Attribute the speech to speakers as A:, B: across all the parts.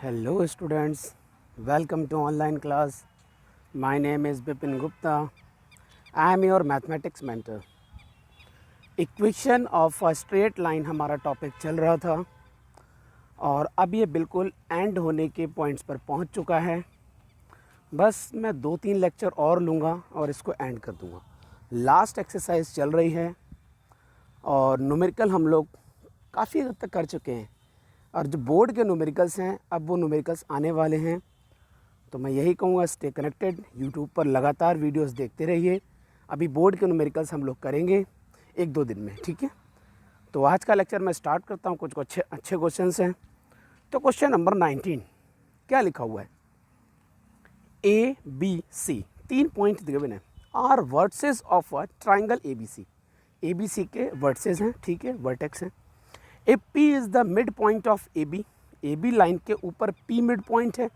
A: Hello students, welcome to online class. My name is Bipin Gupta. I am your mathematics mentor. Equation of a straight line हमारा topic चल रहा था और अब ये बिल्कुल एंड होने के पॉइंट्स पर पहुंच चुका है। बस मैं 2-3 लेक्चर और लूँगा और इसको एंड कर दूँगा। लास्ट एक्सरसाइज चल रही है और न्यूमेरिकल हम लोग काफ़ी हद तक कर चुके हैं और जो बोर्ड के न्यूमेरिकल्स हैं अब वो न्यूमेरिकल्स आने वाले हैं। तो मैं यही कहूँगा, स्टे कनेक्टेड, यूट्यूब पर लगातार वीडियोस देखते रहिए। अभी बोर्ड के न्यूमेरिकल्स हम लोग करेंगे 1-2 दिन में, ठीक है। तो आज का लेक्चर मैं स्टार्ट करता हूँ। कुछ अच्छे क्वेश्चंस हैं। तो क्वेश्चन नंबर 19 क्या लिखा हुआ है? A B C 3 point given है, are vertices of a triangle A B C के वर्सेस हैं, ठीक है, वर्टेक्स हैं। A P is the mid point of A B line के ऊपर पी मिड पॉइंट है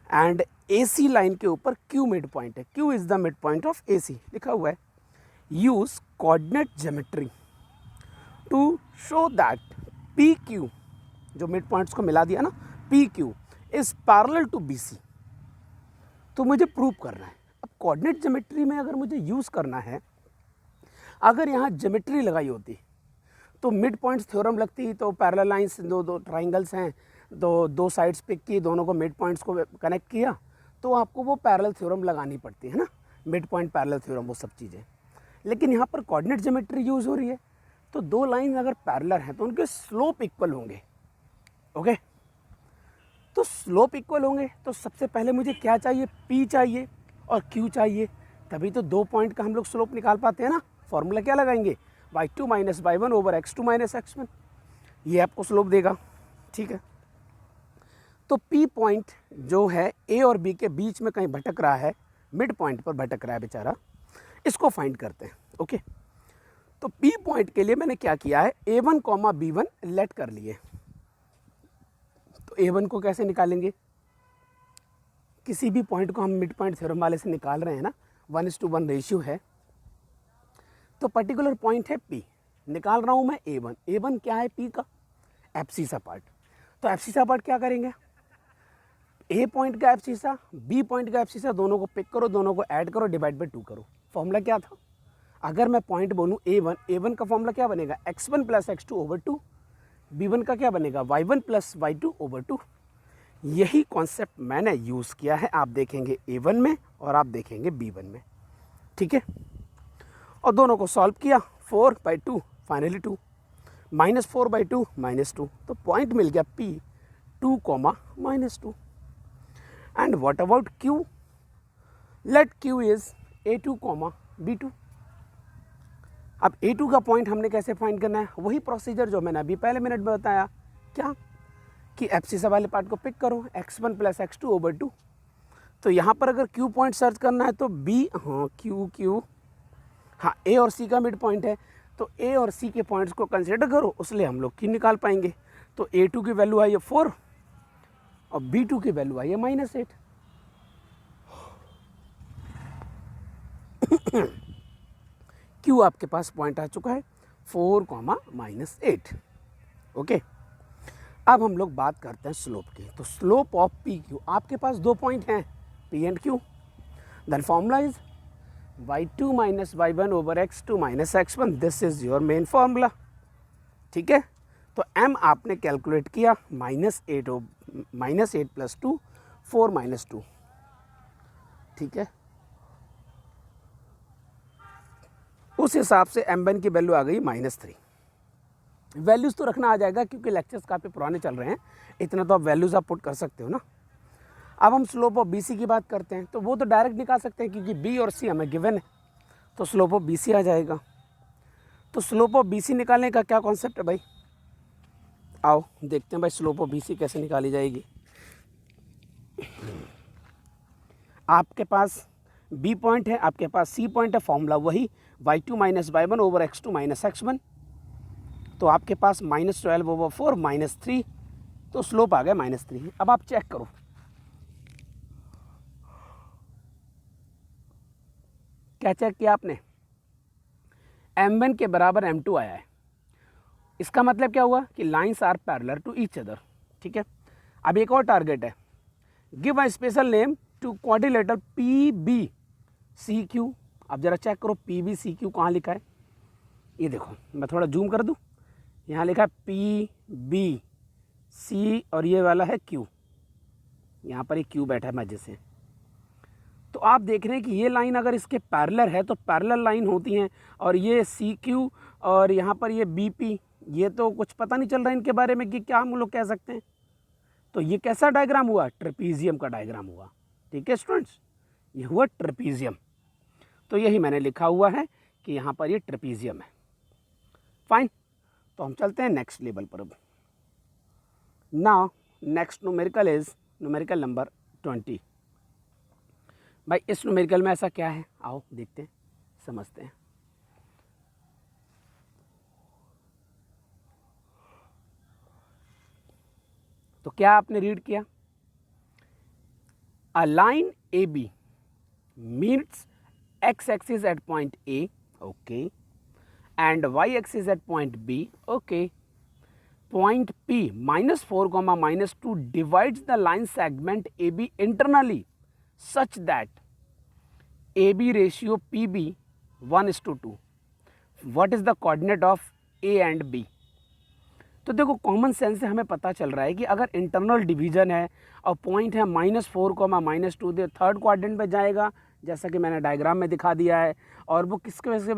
A: एंड ए सी लाइन के ऊपर क्यू मिड पॉइंट है। Q is the mid point of A C लिखा हुआ है। Use coordinate geometry to show that P Q, जो मिड पॉइंट्स को मिला दिया ना, P Q is parallel to B C. तो मुझे प्रूव करना है। अब कोऑर्डिनेट ज्योमेट्री में अगर मुझे यूज़ करना है, अगर यहाँ ज्योमेट्री लगाई होती तो मिड पॉइंट्स थ्योरम लगती, तो पैरेलल लाइंस, दो ट्राइंगल्स हैं, दो साइड्स पिक की, दोनों को मिड पॉइंट्स को कनेक्ट किया, तो आपको वो पैरेलल थ्योरम लगानी पड़ती है ना, मिड पॉइंट पैरेलल थ्योरम, वो सब चीज़ें। लेकिन यहाँ पर कोऑर्डिनेट ज्योमेट्री यूज़ हो रही है, तो दो लाइन अगर पैरेलल हैं तो उनके स्लोप इक्वल होंगे। ओके, तो स्लोप इक्वल होंगे तो सबसे पहले मुझे क्या चाहिए? पी चाहिए और क्यू चाहिए, तभी तो 2 पॉइंट का हम लोग स्लोप निकाल पाते हैं ना। फॉर्मूला क्या लगाएंगे? y2 minus y1 over x2 minus x1, ये आपको स्लोप देगा, ठीक है। तो P पॉइंट जो है A और B के बीच में कहीं भटक रहा है, मिड पॉइंट पर भटक रहा है बेचारा, इसको फाइंड करते हैं। ओके, तो P पॉइंट के लिए मैंने क्या किया है? A1 कॉमा B1 लेट कर लिए। तो A1 को कैसे निकालेंगे? किसी भी पॉइंट को हम मिड पॉइंट थ्योरम वाले से निकाल रहे हैं ना, 1:1 रेशियो है, तो पर्टिकुलर पॉइंट है P, निकाल रहा हूँ मैं A1। A1 क्या है? P का एब्सिसा पार्ट। तो एब्सिसा पार्ट क्या करेंगे? A पॉइंट का एब्सिसा, B पॉइंट का एब्सिसा, दोनों को पिक करो, दोनों को ऐड करो, डिवाइड बाई 2 करो। फॉर्मूला क्या था? अगर मैं पॉइंट बोलूँ A1 का फॉर्मूला क्या बनेगा? x1 plus x2 over 2। B1 का क्या बनेगा? y1 plus y2 over 2। यही कॉन्सेप्ट मैंने यूज़ किया है, आप देखेंगे A1 में और आप देखेंगे B1 में, ठीक है। और दोनों को सॉल्व किया, 4/2 फाइनली 2, -4/2 -2, तो पॉइंट मिल गया P 2, -2। And what about Q? Let Q is A2, B2। अब A2 का पॉइंट हमने कैसे फाइंड करना है? वही प्रोसीजर जो मैंने अभी पहले मिनट में बताया, क्या कि एब्सिसा वाले पार्ट को पिक करो, x1 प्लस x2 ओवर 2। तो यहाँ पर अगर Q पॉइंट सर्च करना है तो B, हाँ Q, हाँ A और C का मिड पॉइंट है, तो A और C के पॉइंट्स को कंसिडर करो, उसलिए हम लोग Q निकाल पाएंगे। तो A2 की वैल्यू आई है 4 और B2 की वैल्यू आई है -8। Q आपके पास पॉइंट आ चुका है 4, -8। ओके, अब हम लोग बात करते हैं स्लोप की। तो स्लोप ऑफ पी क्यू, आपके पास 2 पॉइंट हैं, P and Q। Then formula is y2 minus y1 over x2 minus x1, this is your main formula, ठीक है। तो m आपने कैलकुलेट किया, -8 प्लस 2, 4 -2, ठीक है। उस हिसाब से m1 की वैल्यू आ गई -3। वैल्यूज़ तो रखना आ जाएगा क्योंकि लेक्चर्स काफ़ी पुराने चल रहे हैं, इतना तो आप वैल्यूज़ आप पुट कर सकते हो ना। अब हम स्लोप ऑफ BC की बात करते हैं, तो वो तो डायरेक्ट निकाल सकते हैं क्योंकि B और C हमें गिवन है, तो स्लोप ऑफ BC आ जाएगा। तो स्लोप ऑफ BC निकालने का क्या कॉन्सेप्ट है भाई? आओ देखते हैं भाई स्लोप ऑफ BC कैसे निकाली जाएगी। आपके पास B पॉइंट है, आपके पास C पॉइंट है, फॉर्मूला वही y2 minus y1 over x2 minus x1, तो आपके पास -12 ओवर 4 -3, तो स्लोप आ गया -3। अब आप चेक करो, क्या चेक किया आपने? m1 के बराबर m2 आया है, इसका मतलब क्या हुआ कि lines are parallel to each other, ठीक है। अब एक और टारगेट है, give a special name to quadrilateral PBCQ। अब जरा चेक करो PBCQ कहाँ लिखा है, ये देखो मैं थोड़ा जूम कर दूँ, यहाँ लिखा है PBC और ये वाला है Q, यहाँ पर एक Q बैठा है मजे से। तो आप देख रहे हैं कि ये लाइन अगर इसके पैरेलल है तो पैरेलल लाइन होती हैं, और ये CQ और यहाँ पर ये BP, ये तो कुछ पता नहीं चल रहा है इनके बारे में कि क्या हम लोग कह सकते हैं। तो ये कैसा डायग्राम हुआ, ट्रेपीजियम का डायग्राम हुआ। ठीक है स्टूडेंट्स, ये हुआ ट्रेपीजियम। तो यही मैंने लिखा हुआ है कि यहाँ पर ये ट्रेपीजियम है। फाइन, तो हम चलते हैं नेक्स्ट लेवल पर। अब now next numerical is numerical number 20। भाई इस न्यूमेरिकल में ऐसा क्या है, आओ देखते हैं, समझते हैं। तो क्या आपने रीड किया, a line AB meets x axis at point A, okay, and y axis at point B, okay. Point P -4, -2 divides the line segment AB internally such that AB ratio PB 1:2. What is the coordinate of A and B? तो देखो common sense से हमें पता चल रहा है कि अगर इंटरनल डिवीजन है और पॉइंट है -4, -2, दे थर्ड क्वाड्रेंट पे जाएगा, जैसा कि मैंने डायग्राम में दिखा दिया है, और वो किसके वजह से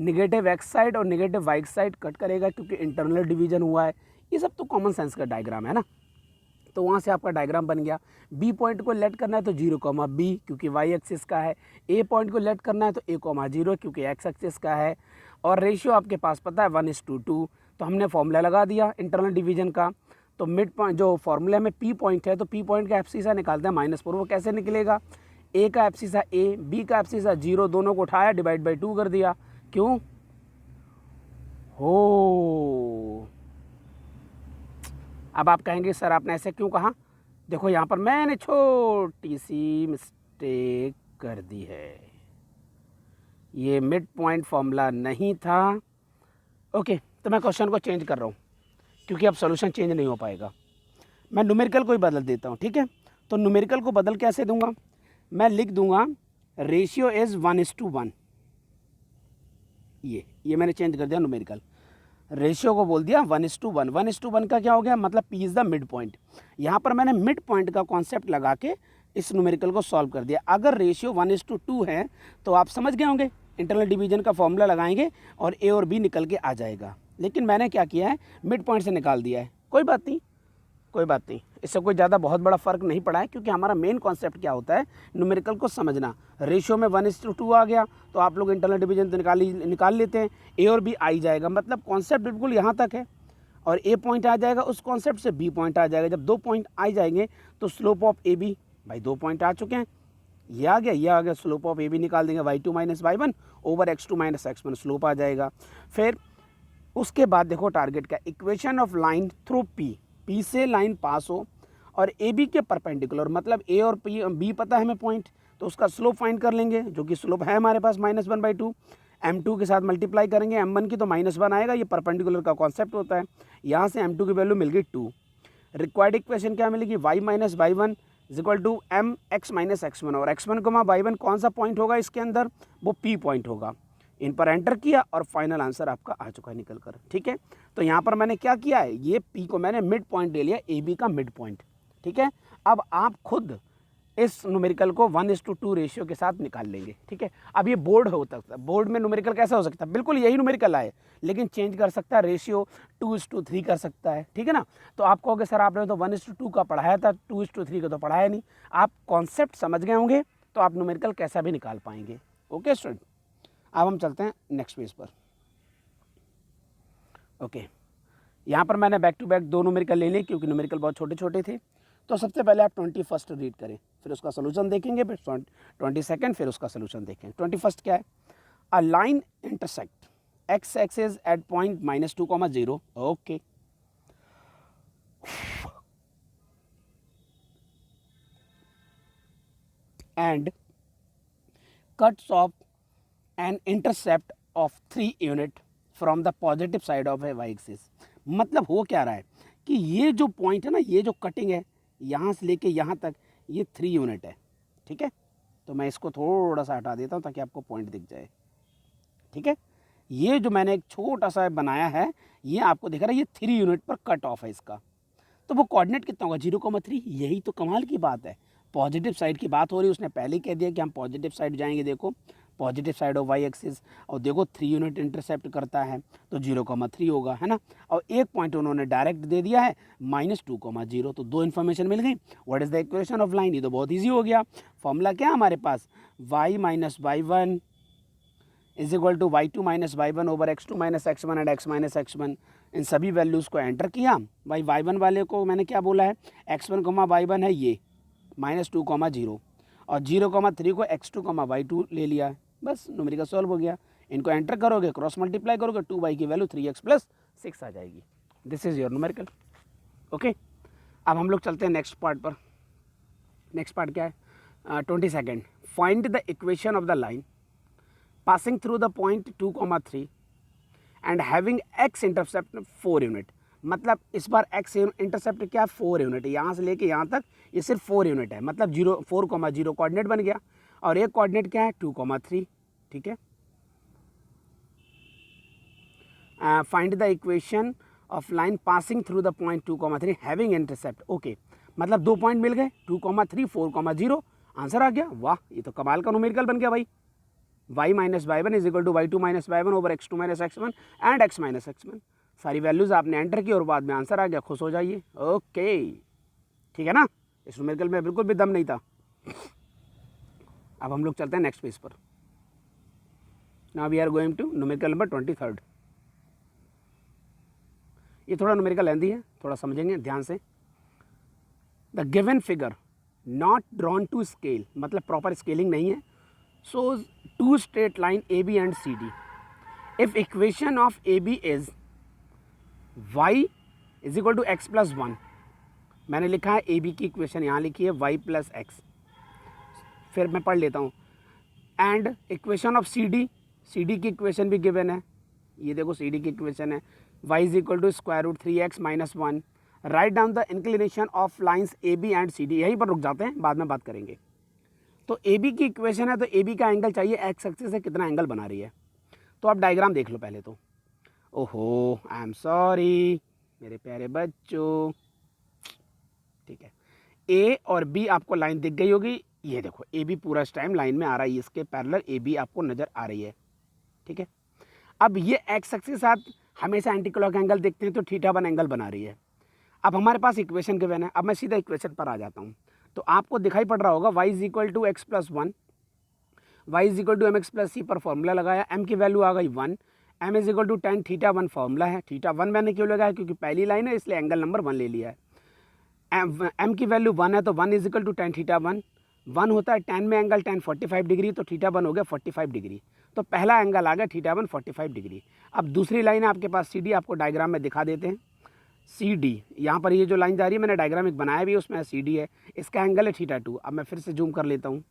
A: निगेटिव एक्स साइड और निगेटिव वाई साइड कट करेगा क्योंकि इंटरनल डिवीजन हुआ है। ये सब तो कॉमन सेंस का डायग्राम है ना। तो वहाँ से आपका डायग्राम बन गया। बी पॉइंट को लेट करना है तो 0, B क्योंकि वाई एक्सिस का है। ए पॉइंट को लेट करना है तो A, 0 क्योंकि एक्स एक्सिस का है। और रेशियो आपके पास पता है 1:2। तो हमने फॉर्मूला लगा दिया इंटरनल डिवीजन का। तो मिड पॉइंट जो फॉर्मूला में P पॉइंट है, तो P पॉइंट का एब्सिसा निकालते हैं -4। वो कैसे निकलेगा, A का एब्सिसा A, B का एब्सिसा 0, दोनों को उठाया डिवाइड बाई 2 कर दिया। क्यों हो, अब आप कहेंगे सर आपने ऐसे क्यों कहा, देखो यहाँ पर मैंने छोटी सी मिस्टेक कर दी है, ये मिड पॉइंट फॉर्मूला नहीं था। ओके, तो मैं क्वेश्चन को चेंज कर रहा हूँ क्योंकि अब सॉल्यूशन चेंज नहीं हो पाएगा। मैं न्यूमेरिकल को ही बदल देता हूँ, ठीक है। तो न्यूमेरिकल को बदल कैसे दूंगा, मैं लिख दूंगा रेशियो इज़ 1:1। ये मैंने चेंज कर दिया, न्यूमेरिकल रेशियो को बोल दिया 1:1। 1:1 का क्या हो गया, मतलब P is the mid point. यहाँ पर मैंने मिड पॉइंट का कॉन्सेप्ट लगा के इस न्यूमेरिकल को सॉल्व कर दिया। अगर रेशियो 1:2 है तो आप समझ गए होंगे, इंटरनल डिवीजन का फॉर्मूला लगाएंगे और A और B निकल के आ जाएगा। लेकिन मैंने क्या किया है, मिड पॉइंट से निकाल दिया है। कोई बात नहीं, कोई बात नहीं, इससे कोई ज़्यादा बहुत बड़ा फ़र्क नहीं पड़ा है, क्योंकि हमारा मेन कॉन्सेप्ट क्या होता है, न्यूमेरिकल को समझना। रेशियो में 1:2 आ गया तो आप लोग इंटरनल डिवीजन तो निकाल लेते हैं, A और B आ ही जाएगा। मतलब कॉन्सेप्ट बिल्कुल यहाँ तक है, और A पॉइंट आ जाएगा, उस कॉन्सेप्ट से B पॉइंट आ जाएगा। जब 2 पॉइंट आ जाएंगे तो स्लोप ऑफ AB, भाई 2 पॉइंट आ चुके हैं, ये आ गया, ये आ गया, स्लोप ऑफ AB निकाल देंगे, y2 - y1 over x2 - x1 slope आ जाएगा। फिर उसके बाद देखो टारगेट का equation of line through P से लाइन पास हो और AB के परपेंडिकुलर, मतलब A और B पता है हमें पॉइंट, तो उसका स्लोप फाइंड कर लेंगे, जो कि स्लोप है हमारे पास -1/2। M2 के साथ मल्टीप्लाई करेंगे, M1 की तो -1 आएगा, ये परपेंडिकुलर का कॉन्सेप्ट होता है। यहाँ से M2 की वैल्यू मिल गई 2। रिक्वायर्ड इक्वेशन क्या मिलेगी, y - y1 = mx - x1, और x1, y1 कौन सा पॉइंट होगा इसके अंदर, वो P पॉइंट होगा। इन पर एंटर किया और फाइनल आंसर आपका आ चुका है निकल कर, ठीक है। तो यहाँ पर मैंने क्या किया है, ये P को मैंने मिड पॉइंट ले लिया, AB का मिड पॉइंट, ठीक है। अब आप खुद इस न्यूमेरिकल को 1:2 रेशियो के साथ निकाल लेंगे, ठीक है। अब ये बोर्ड हो सकता है, बोर्ड में न्यूमेरिकल कैसा हो सकता है, बिल्कुल यही न्यूमेरिकल आए, लेकिन चेंज कर सकता है, रेशियो 2:3 कर सकता है, ठीक है ना। तो आप कहोगे सर आपने तो 1:2 का पढ़ाया था, 2:3 का तो पढ़ाया नहीं। आप कॉन्सेप्ट समझ गए होंगे तो आप न्यूमेरिकल कैसा भी निकाल पाएंगे। ओके स्टूडेंट, अब हम चलते हैं नेक्स्ट पेज पर। ओके, यहाँ पर मैंने बैक टू बैक 2 न्यूमेरिकल ले लिए क्योंकि न्यूमेरिकल बहुत छोटे छोटे थे। तो सबसे पहले आप 21 रीड करें, फिर उसका सोल्यूशन देखेंगे, फिर 22 फिर उसका सोल्यूशन देखें। 21 क्या है, a line intersect X axis at point -2, 0, okay. And cuts off an intercept of 3 unit from the positive side of a Y axis. मतलब हो क्या रहा है कि ये जो पॉइंट है ना, ये जो कटिंग है, यहाँ से लेके यहाँ तक ये 3 यूनिट है, ठीक है। तो मैं इसको थोड़ा सा हटा देता हूँ ताकि आपको पॉइंट दिख जाए, ठीक है। ये जो मैंने एक छोटा सा बनाया है ये आपको दिख रहा है, ये 3 यूनिट पर कट ऑफ है इसका। तो वो कोऑर्डिनेट कितना होगा 0,3। यही तो कमाल की बात है, पॉजिटिव साइड की बात हो रही है। उसने पहले ही कह दिया कि हम पॉजिटिव साइड जाएंगे, देखो positive side of Y axis, और देखो 3 यूनिट इंटरसेप्ट करता है तो 0,3 होगा, है ना। और एक पॉइंट उन्होंने डायरेक्ट दे दिया है -2,0। तो 2 इन्फॉर्मेशन मिल गई। What is the equation of line, ये तो बहुत ईजी हो गया। फॉर्मूला क्या है हमारे पास, y minus y1 is equal to y2 minus y1 over x2 minus x1 and x minus x1। इन सभी वैल्यूज़ को एंटर किया। भाई y1 वाले को मैंने क्या बोला है, x1 y1 है ये -2,0, और 0,3 को x2 y2 ले लिया है। बस न्यूमेरिकल सॉल्व हो गया। इनको एंटर करोगे, क्रॉस मल्टीप्लाई करोगे, 2y की वैल्यू 3x प्लस 6 आ जाएगी। This is your numerical. Okay, अब हम लोग चलते हैं नेक्स्ट पार्ट पर। नेक्स्ट पार्ट क्या है, 22nd, find the equation of the line passing through the point 2,3 and having x intercept 4 unit. मतलब इस बार x इंटरसेप्ट क्या 4 यूनिट है, यहाँ से लेके यहाँ तक ये सिर्फ 4 यूनिट है, मतलब 4,0 कोऑर्डिनेट बन गया। और एक कोऑर्डिनेट क्या है 2,3, ठीक है। Find the equation of line passing through the point 2,3 having intercept. Okay, मतलब 2 पॉइंट मिल गए 2,3 4,0, आंसर आ गया। वाह, ये तो कमाल का न्यूमेरिकल बन गया भाई। y minus y1 is equal to y2 minus y1 over x2 minus x1 and x minus x1। सारी वैल्यूज़ आपने एंटर की और बाद में आंसर आ गया, खुश हो जाइए। ओके, ठीक है ना, इस न्यूमेरिकल में बिल्कुल भी दम नहीं था। अब हम लोग चलते हैं नेक्स्ट पेज पर। Now we are going to numerical number 23rd। ये थोड़ा न्यूमेरिकल लेंदी है, थोड़ा समझेंगे ध्यान से। The given figure not drawn to scale, मतलब प्रॉपर स्केलिंग नहीं है। shows 2 straight line AB and CD. If equation of AB is y is equal to x plus 1, मैंने लिखा है AB की इक्वेशन यहाँ लिखी है y प्लस x, फिर मैं पढ़ लेता हूँ। And equation of CD, CD की इक्वेशन भी गिवन है, ये देखो CD की इक्वेशन है y is equal to square root 3x minus 1। Write down the inclination of lines AB and CD। यहीं पर रुक जाते हैं, बाद में बात करेंगे। तो ए बी की इक्वेशन है, तो ए बी का एंगल चाहिए एक्स एक्सिस से कितना एंगल बना रही है। तो आप डायग्राम देख लो पहले तो। ओहो, आई एम सॉरी मेरे प्यारे बच्चों, ठीक है। ए और बी आपको लाइन दिख गई होगी, ये देखो ए बी पूरा इस टाइम लाइन में आ रहा है, इसके पैरेलल ए बी आपको नज़र आ रही है, ठीक है। अब ये एक्स एक्सिस के साथ हमेशा एंटी क्लॉक एंगल देखते हैं, तो θ1 एंगल बना रही है। अब हमारे पास इक्वेशन गिवन है, अब मैं सीधा इक्वेशन पर आ जाता हूँ। तो आपको दिखाई पड़ रहा होगा y is equal to x plus 1, y is equal to m x plus c पर फॉर्मूला लगाया, m की वैल्यू आ गई 1, m is equal to tan θ1 formula है। θ1 मैंने क्यों लगाया, क्योंकि पहली लाइन है इसलिए एंगल नंबर 1 ले लिया है। m की वैल्यू 1 है तो 1 इज इक्वल टू tan θ1, 1 होता है tan में एंगल tan 45 डिग्री, तो θ1 हो गया 45 डिग्री। तो पहला एंगल आ गया θ1 45 डिग्री। अब दूसरी लाइन है आपके पास CD, आपको डायग्राम में दिखा देते हैं। CD, यहाँ पर ये जो लाइन जा रही है मैंने डायग्राम एक बनाया भी है, उसमें CD है, इसका एंगल है θ2। अब मैं फिर से जूम कर लेता हूँ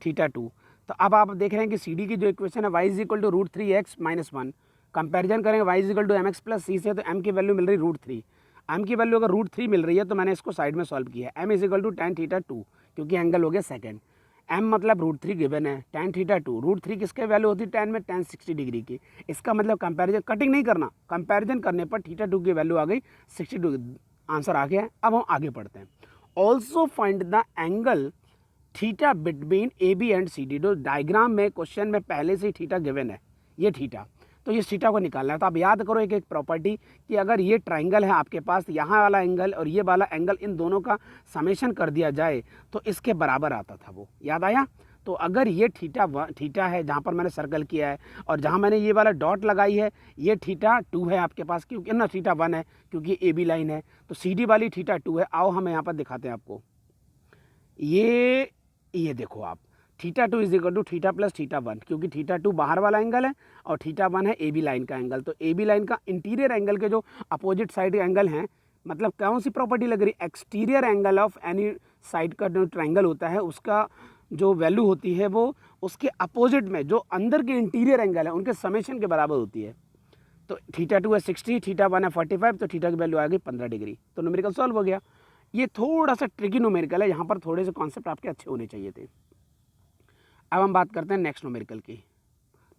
A: θ2। तो अब आप देख रहे हैं कि CD की जो इक्वेशन है y is equal to root 3x minus 1, comparison करेंगे y is equal to mx plus c से, तो m की वैल्यू मिल रही रूट 3। m की वैल्यू अगर रूट 3 मिल रही है तो मैंने इसको साइड में सॉल्व किया है। m is equal to tan θ2, क्योंकि एंगल हो गया सेकेंड। m मतलब रूट 3 गिवन है, tan θ2 रूट 3 किसके वैल्यू होती है, tan में tan 60 डिग्री की। इसका मतलब कंपैरिजन, कटिंग नहीं करना, कंपैरिजन करने पर θ2 की वैल्यू आ गई 62, आंसर आ गया है। अब हम आगे पढ़ते हैं। Also find the angle theta between A B and C D. जो डायग्राम में क्वेश्चन में पहले से ही थीटा गिवन है, ये थीटा, तो ये थीटा को निकालना है। तो आप याद करो एक एक प्रॉपर्टी कि अगर ये ट्राइंगल है आपके पास, यहाँ वाला एंगल और ये वाला एंगल, इन दोनों का समेशन कर दिया जाए तो इसके बराबर आता था, वो याद आया। तो अगर ये थीटा है जहाँ पर मैंने सर्कल किया है, और जहाँ मैंने ये वाला डॉट लगाई है ये θ2 है आपके पास, क्योंकि ना θ1 है क्योंकि ए बी लाइन है, तो सी डी वाली θ2 है। आओ हम यहाँ पर दिखाते हैं आपको। ये देखो आप, θ2 is equal to theta plus θ1, क्योंकि θ2 बाहर वाला एंगल है और θ1 है ए बी लाइन का एंगल। तो ए बी लाइन का इंटीरियर एंगल के जो अपोजिट साइड एंगल हैं, मतलब कौन सी प्रॉपर्टी लग रही, exterior angle of any side का जो ट्राइंगल होता है उसका जो वैल्यू होती है वो उसके अपोजिट में जो अंदर के इंटीरियर एंगल है उनके समेशन के बराबर होती है। तो θ2 है 60, θ1 है 45, तो थीटा की वैल्यू आ गई 15 डिग्री। तो न्यूमेरिकल सॉल्व हो गया। ये थोड़ा सा ट्रिकी न्यूमेरिकल है, यहाँ पर थोड़े से कॉन्सेप्ट आपके अच्छे होने चाहिए थे। अब हम बात करते हैं नेक्स्ट न्यूमेरिकल की,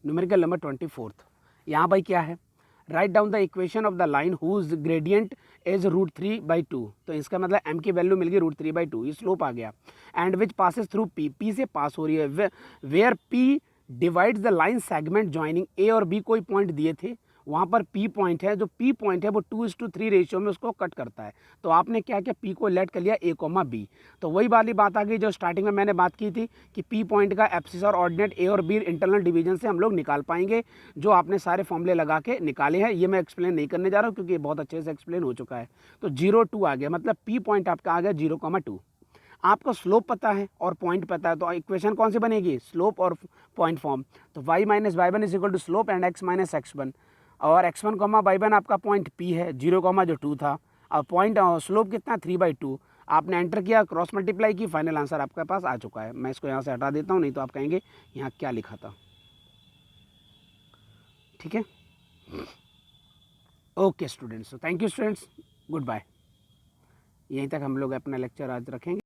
A: न्यूमेरिकल नंबर 24। यहाँ भाई क्या है, write down the equation of the line whose gradient is √3/2। तो इसका मतलब m की वैल्यू मिल गई √3/2, ये स्लोप आ गया। And which passes through p, p से पास हो रही है, where p divides the line segment joining a और b, कोई पॉइंट दिए थे, वहाँ पर p पॉइंट है, जो p पॉइंट है वो 2:3 रेशियो में उसको कट करता है। तो आपने क्या किया, p को लेट कर लिया a, b। तो वही वाली बात आ गई जो स्टार्टिंग में मैंने बात की थी कि p पॉइंट का एब्सिस और ऑर्डिनेट a और b इंटरनल डिवीजन से हम लोग निकाल पाएंगे, जो आपने सारे फॉर्मूले लगा के निकाले हैं। ये मैं एक्सप्लेन नहीं करने जा रहा हूँ क्योंकि ये बहुत अच्छे से एक्सप्लेन हो चुका है। तो 0.2 आ गया, मतलब p पॉइंट आपका आ गया 0,2। आपको स्लोप पता है और पॉइंट पता है, तो इक्वेशन कौन सी बनेगी, स्लोप और पॉइंट फॉर्म। तो y minus y1 is equal to slope and x minus x1, और x1 y1 आपका पॉइंट p है, 0,2 था, और पॉइंट स्लोप कितना 3/2। आपने एंटर किया, क्रॉस मल्टीप्लाई की, फाइनल आंसर आपके पास आ चुका है। मैं इसको यहाँ से हटा देता हूँ, नहीं तो आप कहेंगे यहाँ क्या लिखा था। ठीक है, okay students, thank you students, goodbye. यहीं तक हम लोग अपना लेक्चर आज रखेंगे।